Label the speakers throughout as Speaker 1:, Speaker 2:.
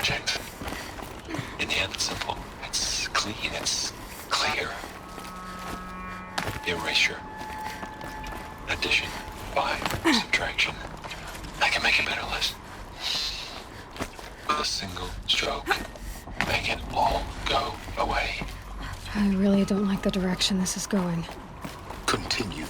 Speaker 1: project. In the end, it's simple. It's clean. It's clear. Erasure. Addition. By subtraction. I can make a better list. With a single stroke. Make it all go away.
Speaker 2: I really don't like the direction this is going.
Speaker 3: Continue.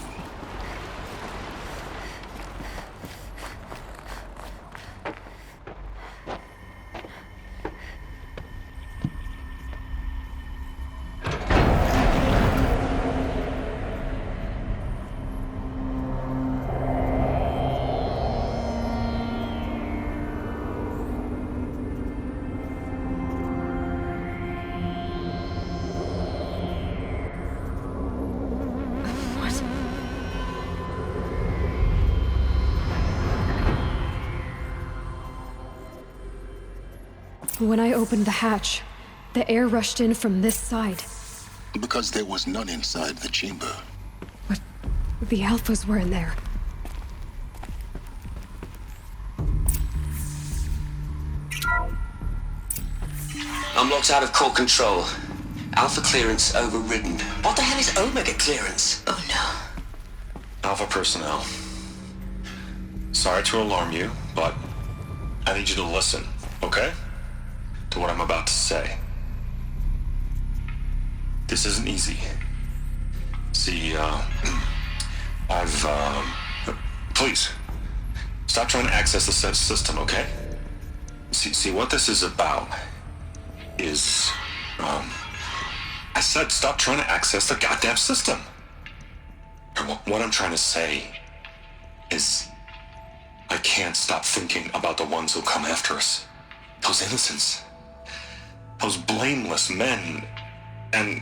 Speaker 2: When I opened the hatch, the air rushed in from this side.
Speaker 3: Because there was none inside the chamber.
Speaker 2: But the Alphas were in there.
Speaker 4: I'm locked out of core control. Alpha clearance overridden. What the hell is Omega clearance? Oh no.
Speaker 1: Alpha personnel. Sorry to alarm you, but I need you to listen, okay? To what I'm about to say. This isn't easy. See, please, stop trying to access the system, okay? See, what this is about is, I said stop trying to access the goddamn system. And what I'm trying to say is, I can't stop thinking about the ones who come after us. Those innocents. Those blameless men and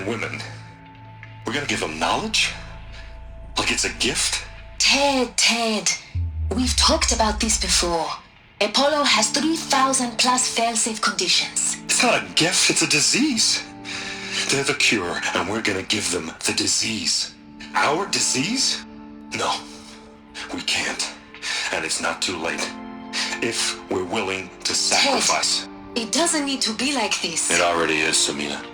Speaker 1: women. We're gonna give them knowledge? Like it's a gift?
Speaker 5: Ted. We've talked about this before. Apollo has 3,000 plus fail-safe conditions.
Speaker 1: It's not a gift, it's a disease. They're the cure, and we're gonna give them the disease. Our disease? No, we can't. And it's not too late. If we're willing to sacrifice.
Speaker 5: Ted, it doesn't need to be like this.
Speaker 1: It already is, Samina.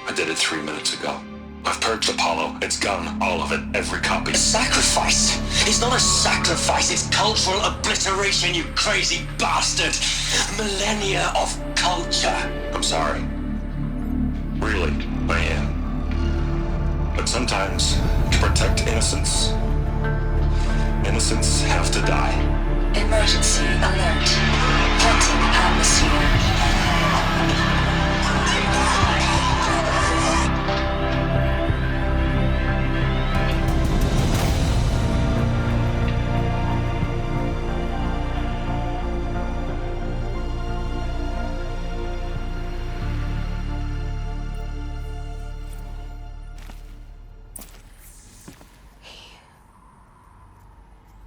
Speaker 1: I did it 3 minutes ago. I've purged Apollo. It's gone, all of it, every copy.
Speaker 4: A sacrifice? It's not a sacrifice, it's cultural obliteration, you crazy bastard! Millennia of culture!
Speaker 1: I'm sorry. Really, I am. But sometimes, to protect innocence, innocents have to die.
Speaker 5: Emergency alert. Planting atmosphere.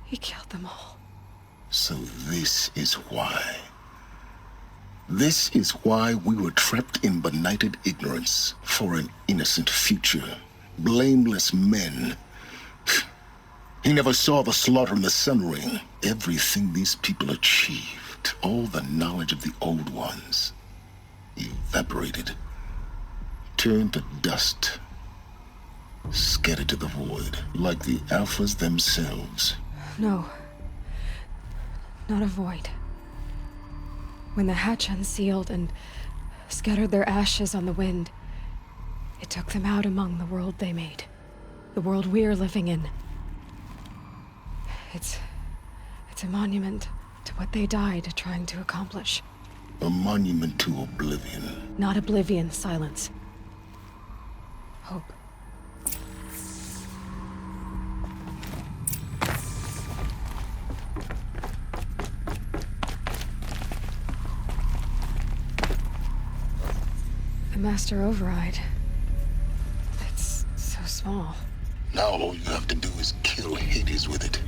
Speaker 2: He killed them all.
Speaker 3: So this is why. This is why we were trapped in benighted ignorance for an innocent future. Blameless men. He never saw the slaughter in the Sun Ring. Everything these people achieved, all the knowledge of the old ones, evaporated, turned to dust, scattered to the void, like the Alphas themselves.
Speaker 2: No. Not a void. When the hatch unsealed and scattered their ashes on the wind, it took them out among the world they made. The world we're living in. It's a monument to what they died trying to accomplish.
Speaker 3: A monument to oblivion.
Speaker 2: Not oblivion, silence. Hope. The master override. It's so small.
Speaker 3: Now all you have to do is kill Hades with it.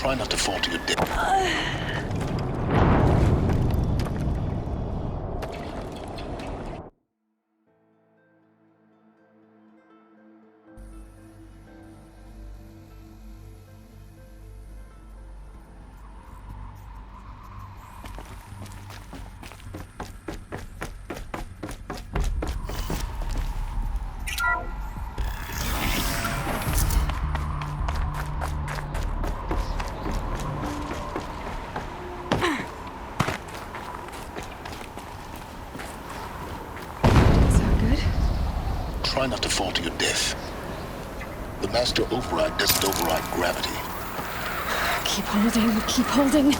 Speaker 3: Try not to fall to your death. Try not to fall to your death. The master override doesn't override gravity.
Speaker 2: Keep holding, keep holding.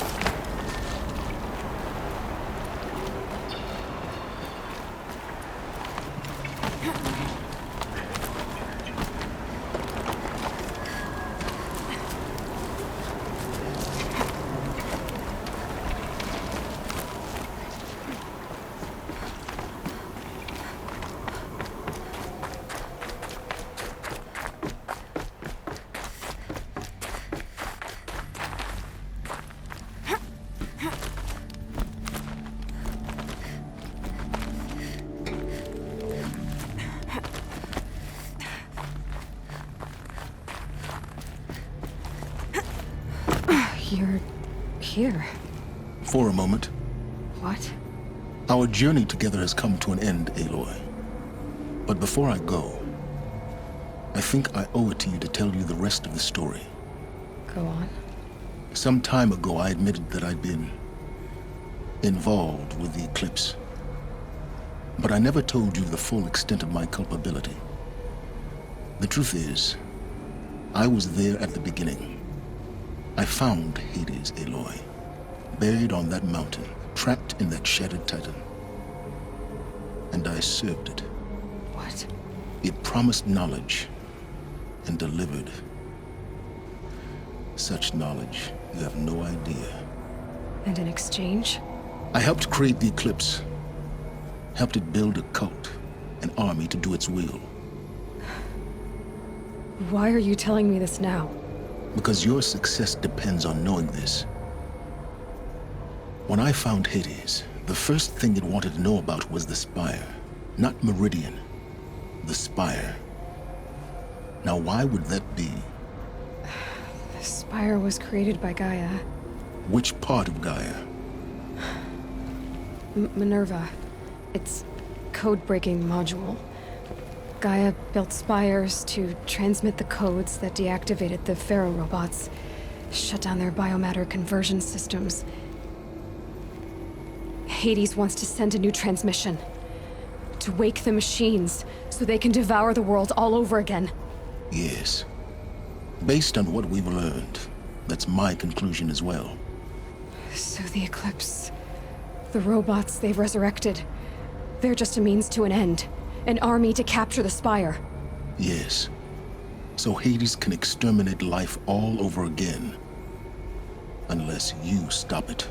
Speaker 2: You're here.
Speaker 3: For a moment.
Speaker 2: What?
Speaker 3: Our journey together has come to an end, Aloy. But before I go, I think I owe it to you to tell you the rest of the story.
Speaker 2: Go on.
Speaker 3: Some time ago, I admitted that I'd been involved with the eclipse. But I never told you the full extent of my culpability. The truth is, I was there at the beginning. I found Hades, Aloy, buried on that mountain, trapped in that shattered titan. And I served it.
Speaker 2: What?
Speaker 3: It promised knowledge and delivered. Such knowledge, you have no idea.
Speaker 2: And in exchange?
Speaker 3: I helped create the eclipse. Helped it build a cult, an army to do its will.
Speaker 2: Why are you telling me this now?
Speaker 3: Because your success depends on knowing this. When I found Hades, the first thing it wanted to know about was the Spire. Not Meridian. The Spire. Now why would that be?
Speaker 2: The Spire was created by Gaia.
Speaker 3: Which part of Gaia?
Speaker 2: Minerva. Its code-breaking module. Gaia built spires to transmit the codes that deactivated the Pharaoh robots, shut down their biomatter conversion systems. Hades wants to send a new transmission. To wake the machines, so they can devour the world all over again.
Speaker 3: Yes. Based on what we've learned, that's my conclusion as well.
Speaker 2: So the Eclipse... the robots they've resurrected... they're just a means to an end. An army to capture the Spire.
Speaker 3: Yes. So Hades can exterminate life all over again. Unless you stop it.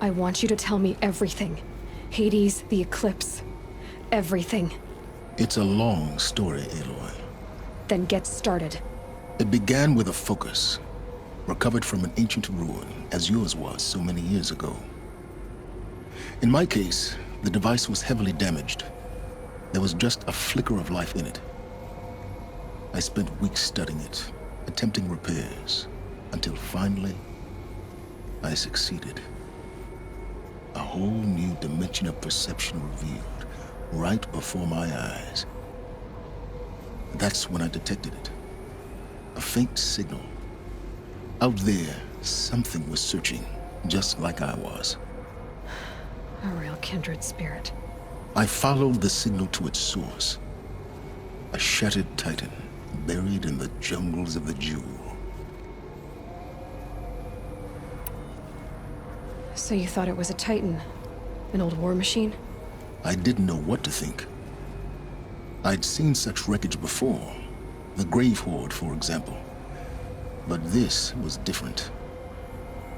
Speaker 2: I want you to tell me everything. Hades, the Eclipse. Everything.
Speaker 3: It's a long story, Aloy.
Speaker 2: Then get started.
Speaker 3: It began with a focus. Recovered from an ancient ruin, as yours was so many years ago. In my case, the device was heavily damaged. There was just a flicker of life in it. I spent weeks studying it, attempting repairs, until finally, I succeeded. A whole new dimension of perception revealed, right before my eyes. That's when I detected it. A faint signal. Out there, something was searching, just like I was.
Speaker 2: A real kindred spirit.
Speaker 3: I followed the signal to its source. A shattered titan, buried in the jungles of the Jewel.
Speaker 2: So you thought it was a Titan? An old war machine?
Speaker 3: I didn't know what to think. I'd seen such wreckage before. The Grave Horde, for example. But this was different.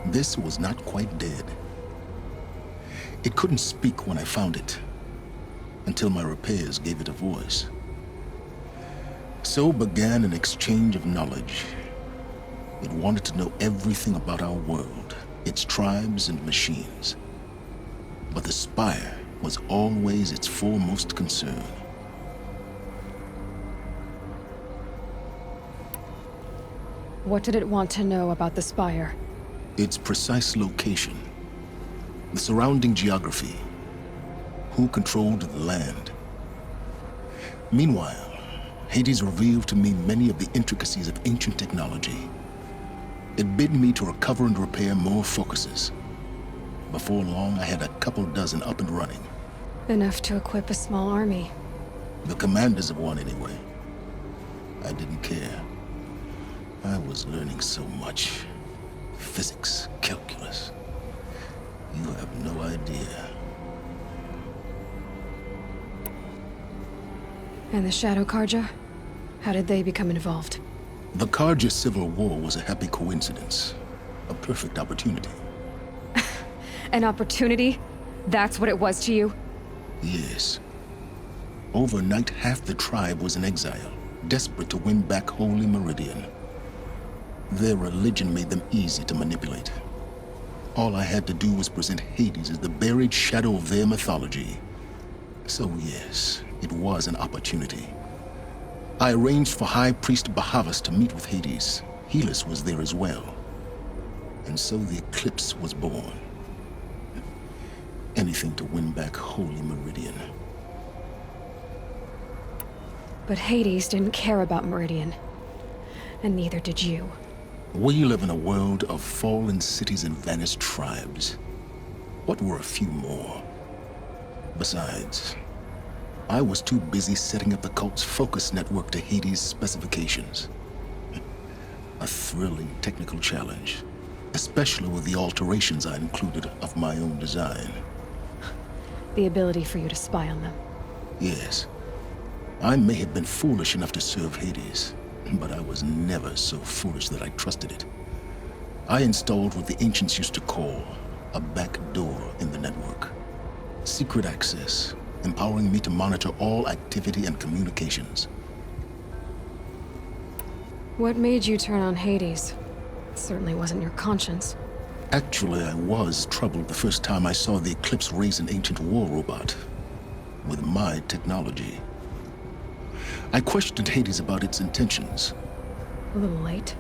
Speaker 3: This was not quite dead. It couldn't speak when I found it, until my repairs gave it a voice. So began an exchange of knowledge. It wanted to know everything about our world, its tribes and machines. But the Spire was always its foremost concern.
Speaker 2: What did it want to know about the Spire?
Speaker 3: Its precise location, the surrounding geography, who controlled the land. Meanwhile, Hades revealed to me many of the intricacies of ancient technology. It bid me to recover and repair more focuses. Before long, I had a couple dozen up and running.
Speaker 2: Enough to equip a small army.
Speaker 3: The commanders of one, anyway. I didn't care. I was learning so much. Physics, calculus. You have no idea.
Speaker 2: And the Shadow Karja? How did they become involved?
Speaker 3: The Karja Civil War was a happy coincidence. A perfect opportunity.
Speaker 2: An opportunity? That's what it was to you?
Speaker 3: Yes. Overnight, half the tribe was in exile, desperate to win back Holy Meridian. Their religion made them easy to manipulate. All I had to do was present Hades as the buried shadow of their mythology. So yes, it was an opportunity. I arranged for High Priest Bahavas to meet with Hades. Helis was there as well. And so the eclipse was born. Anything to win back Holy Meridian.
Speaker 2: But Hades didn't care about Meridian. And neither did you.
Speaker 3: We live in a world of fallen cities and vanished tribes. What were a few more? Besides, I was too busy setting up the cult's focus network to Hades' specifications. A thrilling technical challenge, especially with the alterations I included of my own design.
Speaker 2: The ability for you to spy on them.
Speaker 3: Yes. I may have been foolish enough to serve Hades, but I was never so foolish that I trusted it. I installed what the ancients used to call a back door in the network. Secret access, empowering me to monitor all activity and communications.
Speaker 2: What made you turn on Hades? It certainly wasn't your conscience.
Speaker 3: Actually, I was troubled the first time I saw the Eclipse raise an ancient war robot with my technology. I questioned Hades about its intentions.
Speaker 2: A little late.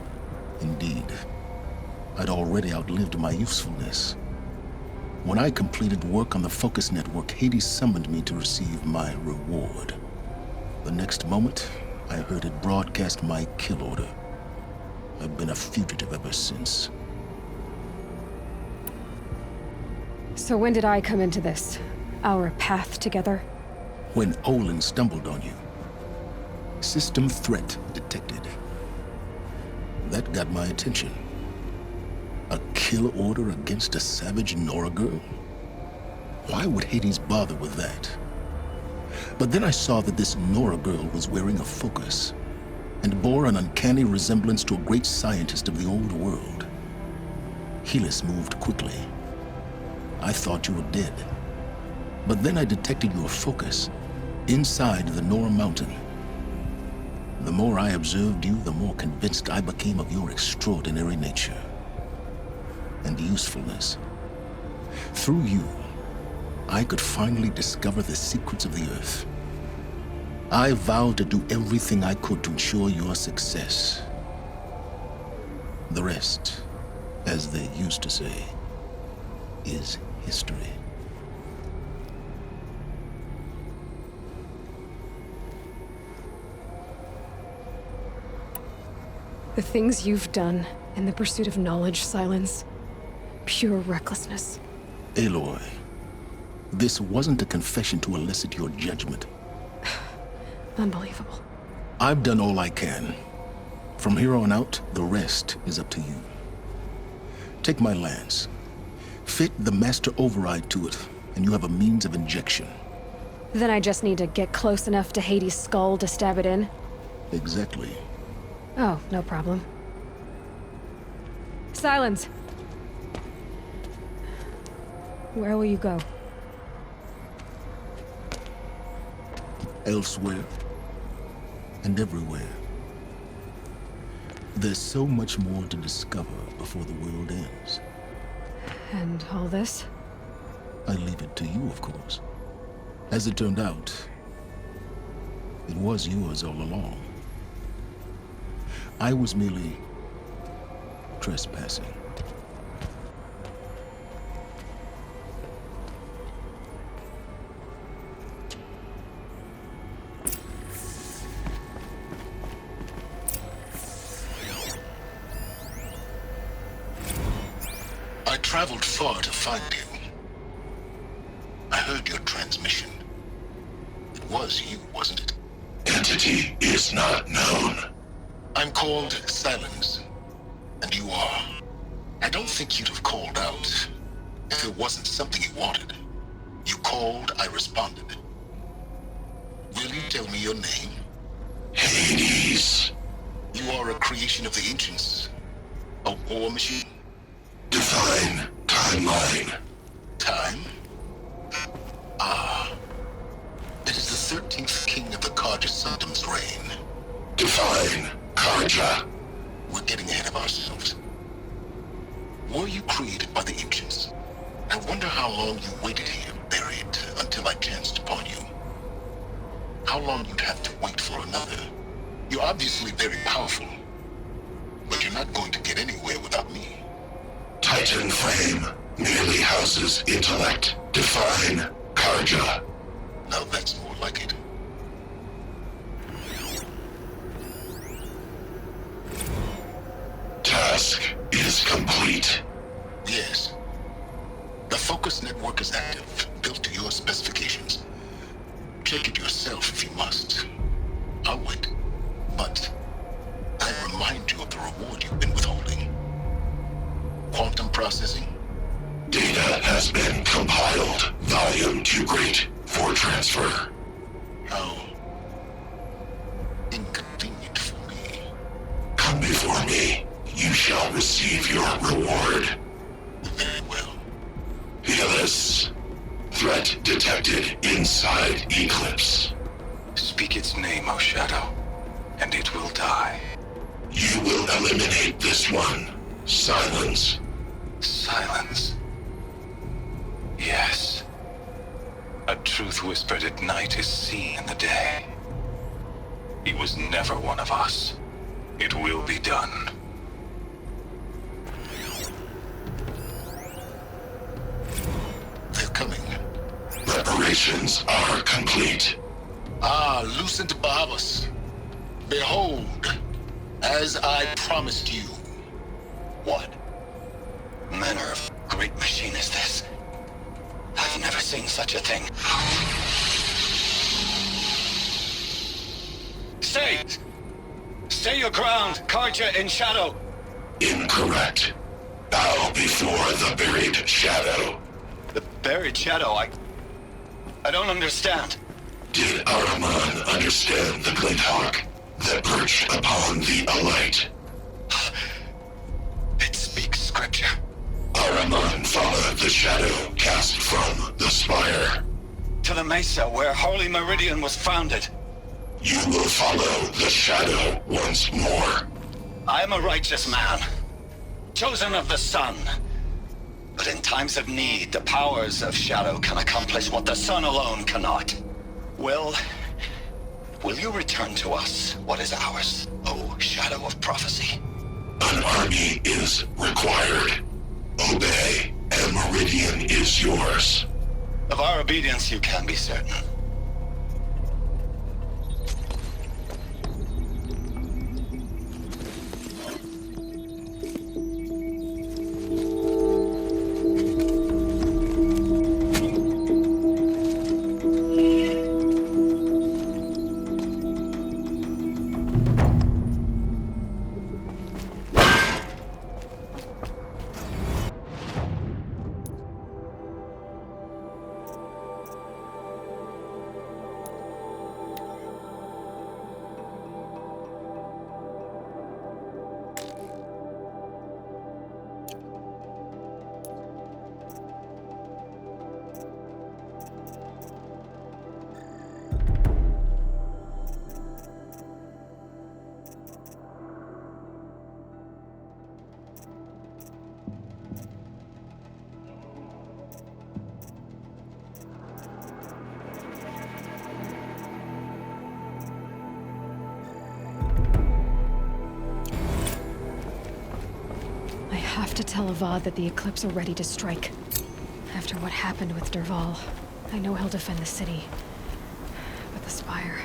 Speaker 3: Indeed. I'd already outlived my usefulness. When I completed work on the Focus Network, Hades summoned me to receive my reward. The next moment, I heard it broadcast my kill order. I've been a fugitive ever since.
Speaker 2: So when did I come into this? Our path together?
Speaker 3: When Olin stumbled on you. System threat detected. That got my attention. A kill order against a savage Nora girl? Why would Hades bother with that? But then I saw that this Nora girl was wearing a focus and bore an uncanny resemblance to a great scientist of the old world. Helis moved quickly. I thought you were dead. But then I detected your focus inside the Nora mountain. The more I observed you, the more convinced I became of your extraordinary nature and usefulness. Through you, I could finally discover the secrets of the Earth. I vowed to do everything I could to ensure your success. The rest, as they used to say, is history.
Speaker 2: The things you've done in the pursuit of knowledge, Silence. Pure recklessness.
Speaker 3: Aloy, this wasn't a confession to elicit your judgment.
Speaker 2: Unbelievable.
Speaker 3: I've done all I can. From here on out, the rest is up to you. Take my lance. Fit the master override to it, and you have a means of injection.
Speaker 2: Then I just need to get close enough to Hades' skull to stab it in?
Speaker 3: Exactly.
Speaker 2: Oh, no problem. Silence! Where will you go?
Speaker 3: Elsewhere. and everywhere. There's so much more to discover before the world ends.
Speaker 2: And all this?
Speaker 3: I leave it to you, of course. As it turned out, it was yours all along. I was merely trespassing. I traveled far to find you. I heard your transmission. It was you, wasn't it?
Speaker 6: Entity is not known.
Speaker 3: I'm called Silence, and you are. I don't think you'd have called out if it wasn't something you wanted. You called, I responded. Will you tell me your name?
Speaker 6: Hades.
Speaker 3: You are a creation of the ancients. A war machine?
Speaker 6: Define timeline.
Speaker 3: Time? Ah. It is the 13th king of the Karja Sanctum's reign.
Speaker 6: Define Karja.
Speaker 3: We're getting ahead of ourselves. Were you created by the ancients? I wonder how long you waited here, buried, until I chanced upon you. How long you'd have to wait for another. You're obviously very powerful, but you're not going to get anywhere without me.
Speaker 6: Titan flame merely houses intellect. Define Karja.
Speaker 3: Now that's more like it.
Speaker 6: Task is complete.
Speaker 3: Yes. The focus network is active, built to your specifications. Check it yourself if you must. I'll wait. But I remind you of the reward you've been withholding. Quantum processing?
Speaker 6: Data has been compiled. Volume too great for transfer.
Speaker 3: How inconvenient for me.
Speaker 6: Come before me. You shall receive your reward.
Speaker 3: Very well.
Speaker 6: Helis. Threat detected inside Eclipse.
Speaker 1: Speak its name, O Shadow, and it will die.
Speaker 6: You will eliminate this one. Silence.
Speaker 1: Silence. Yes. A truth whispered at night is seen in the day. He was never one of us. It will be done.
Speaker 3: They're coming.
Speaker 6: Preparations are complete.
Speaker 3: Ah, Lucent Bahavas. Behold, as I promised you.
Speaker 4: What manner of great machine is this? I've never seen such a thing. Stay! Stay your ground, Karja in shadow!
Speaker 6: Incorrect. Bow before the buried shadow.
Speaker 4: The buried shadow, I don't understand.
Speaker 6: Did Araman understand the glint hawk that perched upon the alight?
Speaker 4: It speaks scripture.
Speaker 6: Araman followed the shadow cast from the spire.
Speaker 4: To the mesa where Holy Meridian was founded.
Speaker 6: You will follow the shadow once more.
Speaker 4: I am a righteous man, chosen of the sun. But in times of need, the powers of shadow can accomplish what the sun alone cannot. Will you return to us what is ours, O Shadow of Prophecy?
Speaker 6: An army is required. Obey, and Meridian is yours.
Speaker 4: Of our obedience you can be certain.
Speaker 2: have to tell Avad that the Eclipse are ready to strike. After what happened with Derval, I know he'll defend the city. But the Spire...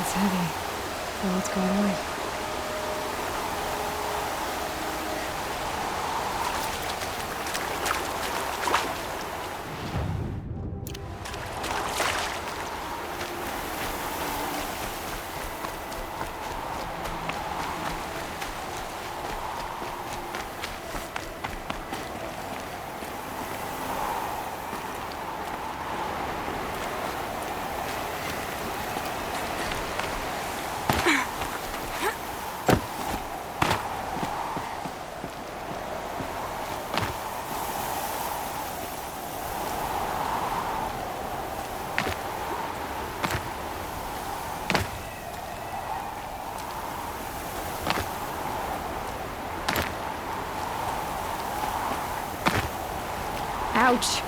Speaker 2: It's heavy. Well, what's going on? Ouch!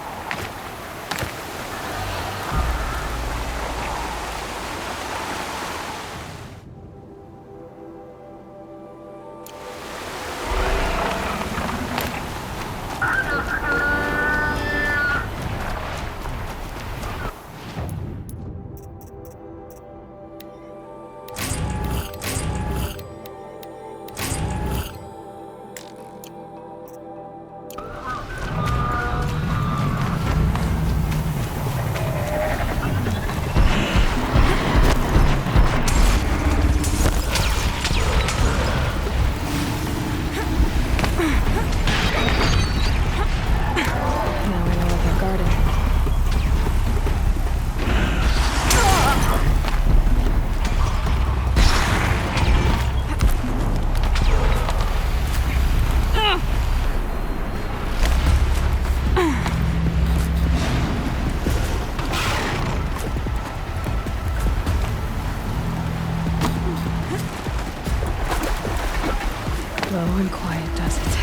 Speaker 2: Slow and quiet does it.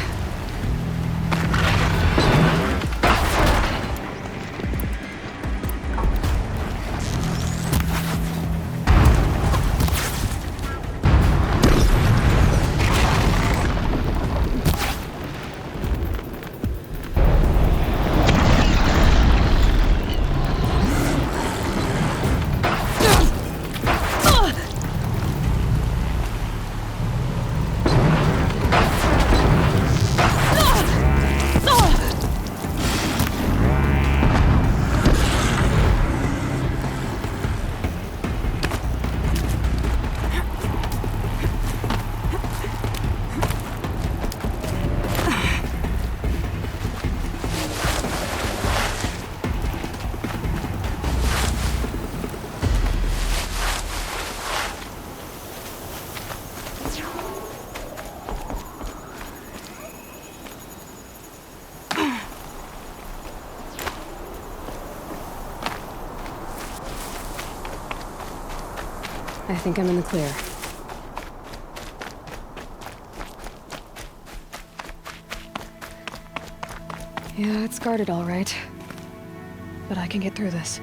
Speaker 2: I think I'm in the clear. Yeah, it's guarded all right. But I can get through this.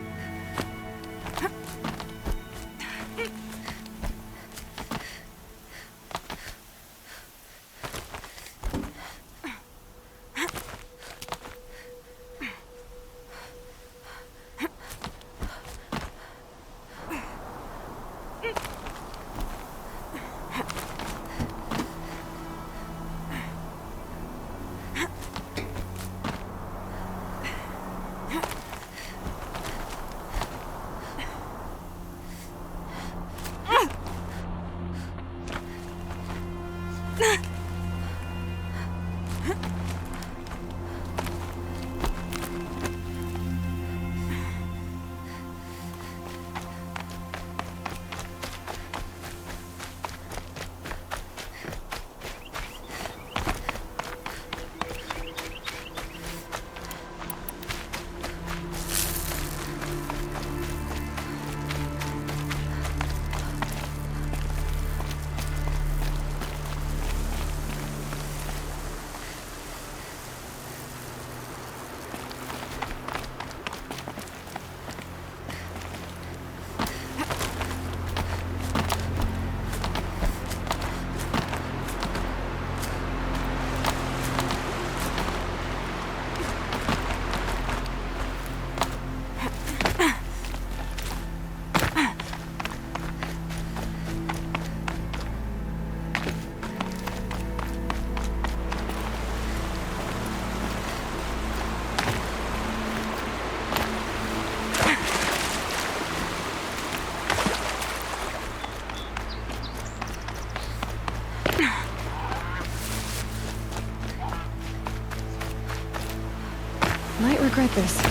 Speaker 2: Might regret this.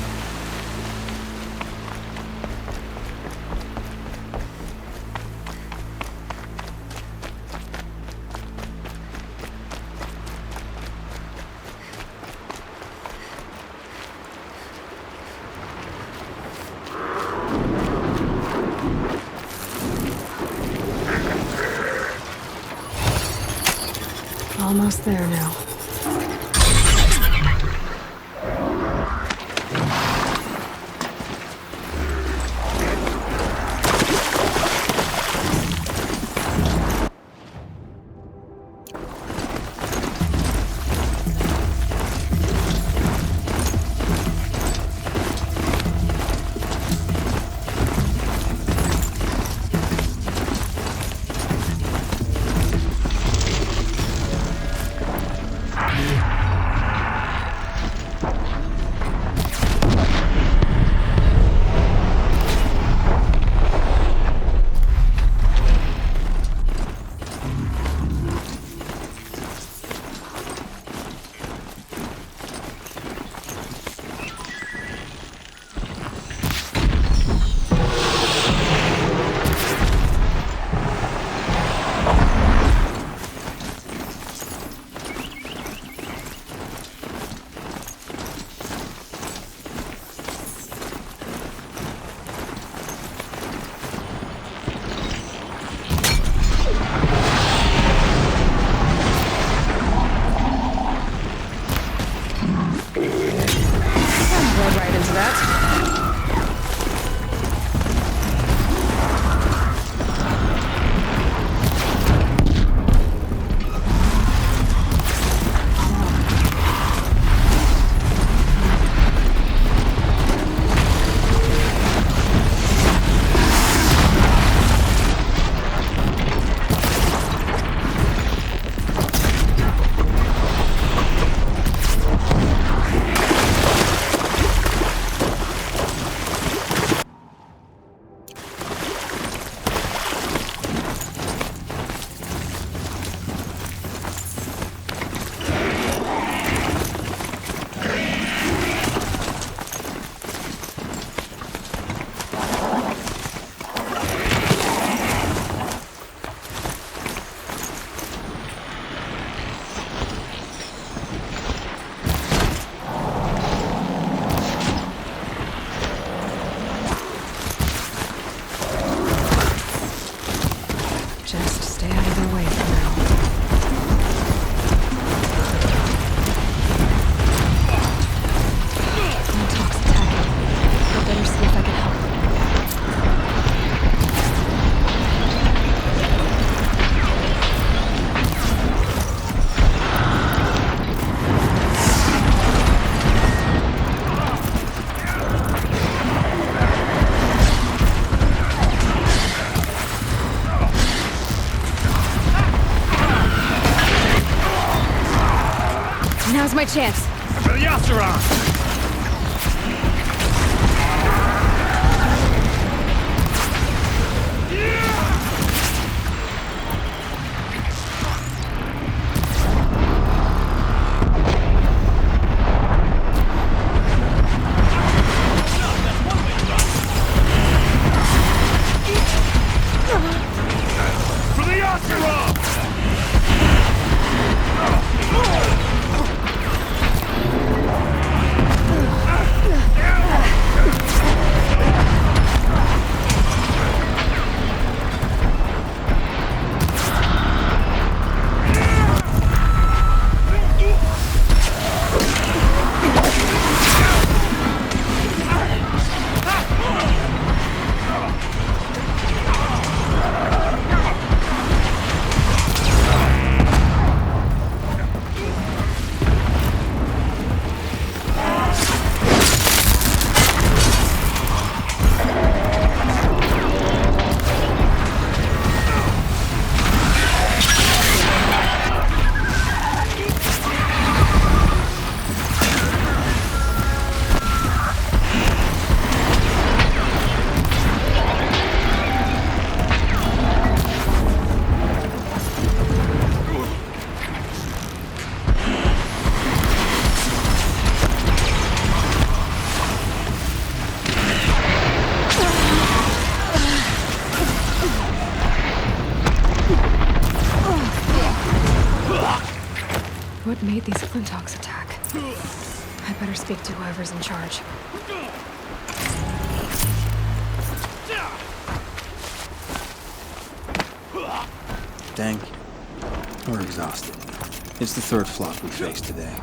Speaker 2: Almost there now. Right into that. Just stay out of their way for now. Talk's attacking. I better see if I can help. Now's my chance.
Speaker 7: For the Yasaron! For the Yasaron!
Speaker 2: What made these Flinthawks attack? I better speak to whoever's in charge.
Speaker 8: Dang. We're exhausted. It's the third flop we faced today.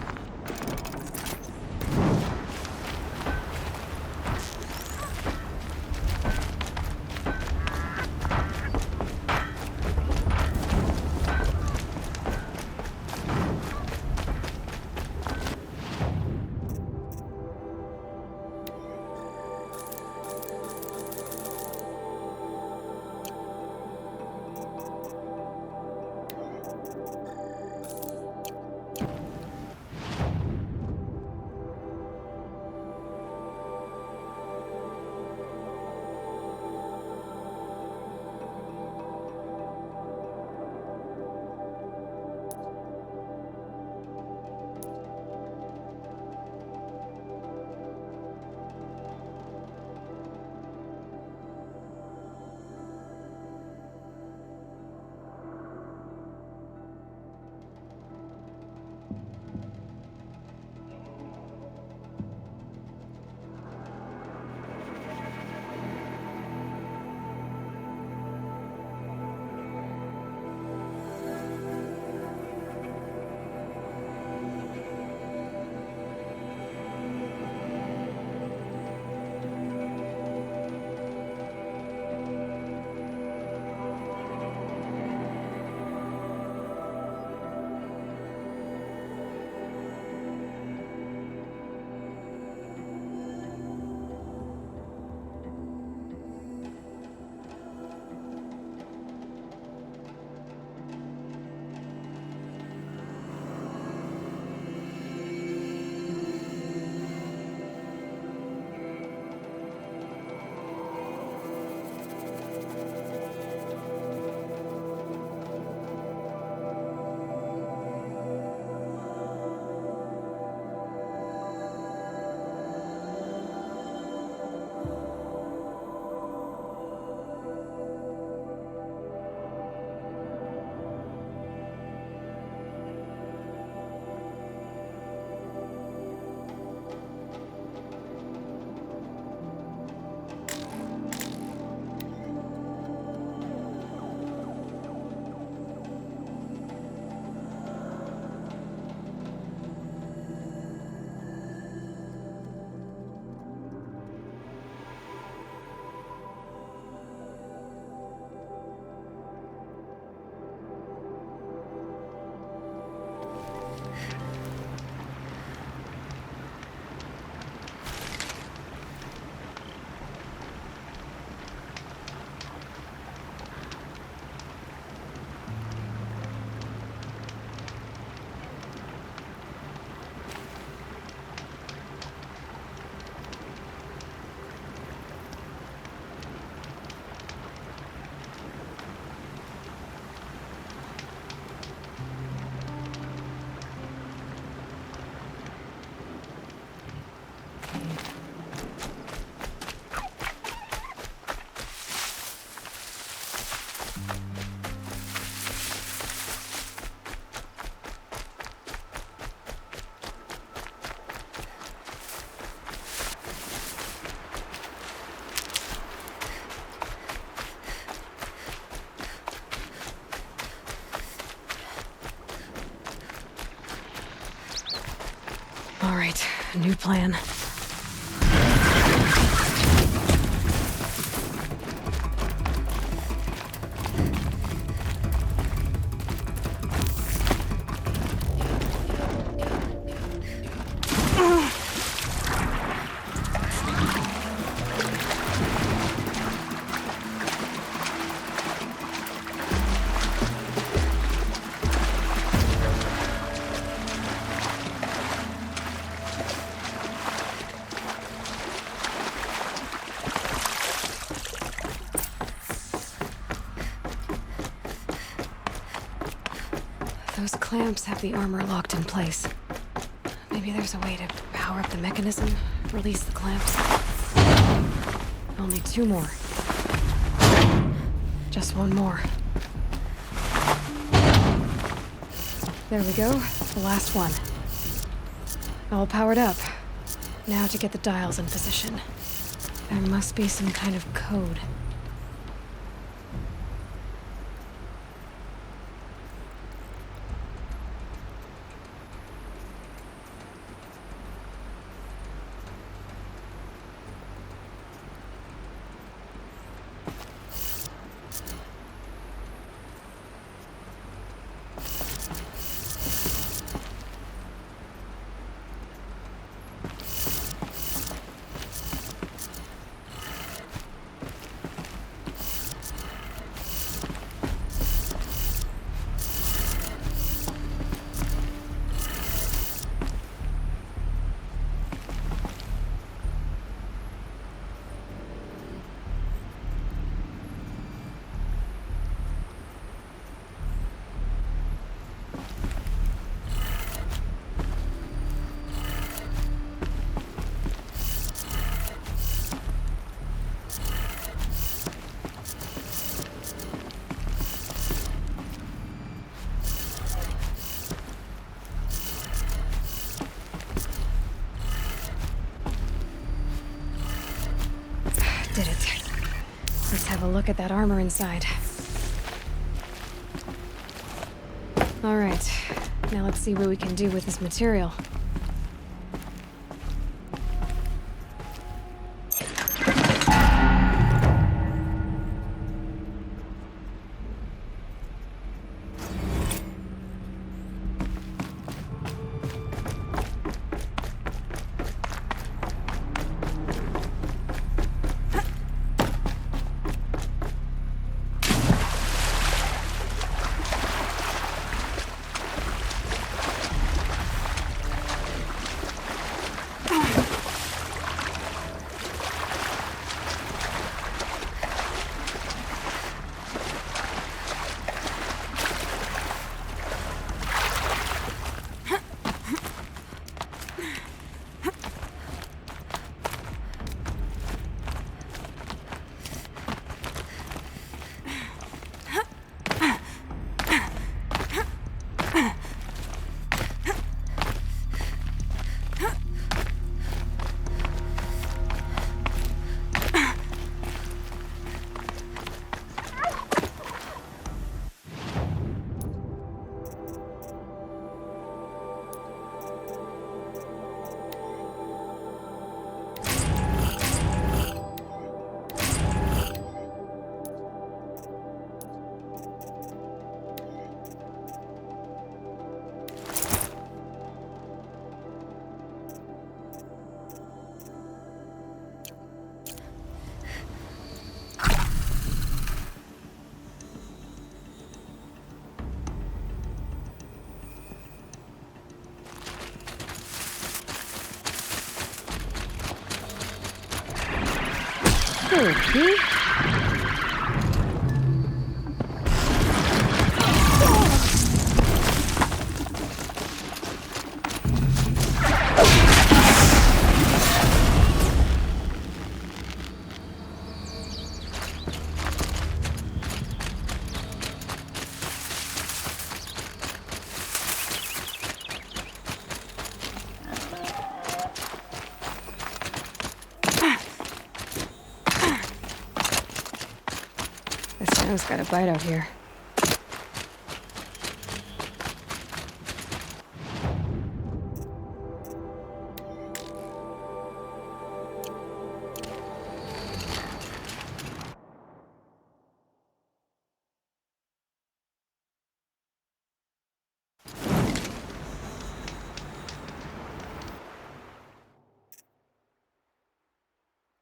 Speaker 2: All right, new plan. Those clamps have the armor locked in place. Maybe there's a way to power up the mechanism, release the clamps. Only 2 more. Just 1 more. There we go, the last one. All powered up. Now to get the dials in position. There must be some kind of code. Did it. Let's have a look at that armor inside. All right, now let's see what we can do with this material. Okay. This snow's got a bite out here.